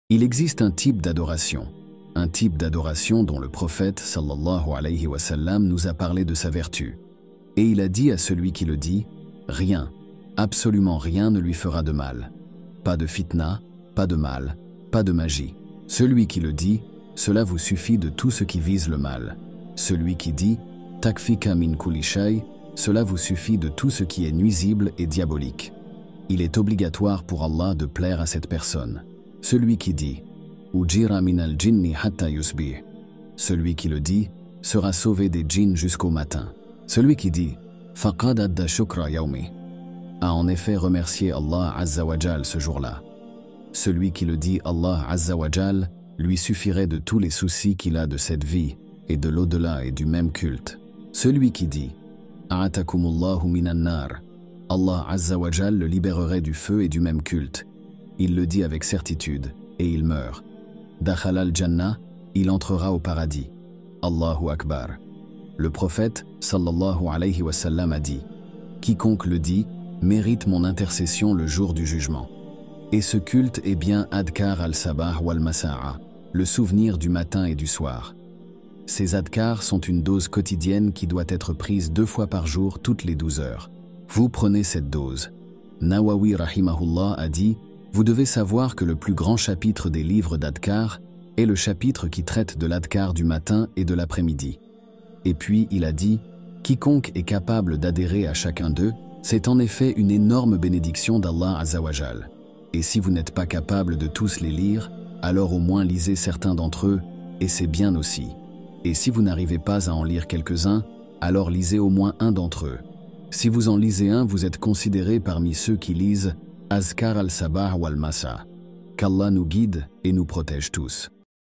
Il existe un type d'adoration dont le prophète sallallahu alayhi wa sallam nous a parlé de sa vertu. Et il a dit à celui qui le dit, rien, absolument rien ne lui fera de mal. Pas de fitna, pas de mal, pas de magie. Celui qui le dit, cela vous suffit de tout ce qui vise le mal. Celui qui dit, takfika min kulli shay, cela vous suffit de tout ce qui est nuisible et diabolique. Il est obligatoire pour Allah de plaire à cette personne. Celui qui dit Ujira min al-jinni hatta yusbih. Celui qui le dit sera sauvé des djinns jusqu'au matin. Celui qui dit Faqad adda shukra yawmi a en effet remercié Allah Azza wa Jal ce jour-là. Celui qui le dit Allah Azza wa Jal lui suffirait de tous les soucis qu'il a de cette vie et de l'au-delà et du même culte. Celui qui dit A'atakumullahu minan nar, Allah Azza wa Jal le libérerait du feu et du même culte. Il le dit avec certitude, et il meurt. Dakhala al-Jannah, il entrera au paradis. Allahu Akbar. Le prophète, sallallahu alayhi wa sallam, a dit « Quiconque le dit, mérite mon intercession le jour du jugement. » Et ce culte est bien Adkar al-Sabah wal-Masa'a, le souvenir du matin et du soir. Ces adkars sont une dose quotidienne qui doit être prise 2 fois par jour toutes les 12 heures. Vous prenez cette dose. Nawawi rahimahullah a dit « Vous devez savoir que le plus grand chapitre des livres d'Adkar est le chapitre qui traite de l'Adkar du matin et de l'après-midi. » Et puis il a dit « Quiconque est capable d'adhérer à chacun d'eux, c'est en effet une énorme bénédiction d'Allah Azza wa Jal. Et si vous n'êtes pas capable de tous les lire, alors au moins lisez certains d'entre eux, et c'est bien aussi. Et si vous n'arrivez pas à en lire quelques-uns, alors lisez au moins un d'entre eux. Si vous en lisez un, vous êtes considéré parmi ceux qui lisent Azkar al-Sabah wal-Masa. Qu'Allah nous guide et nous protège tous.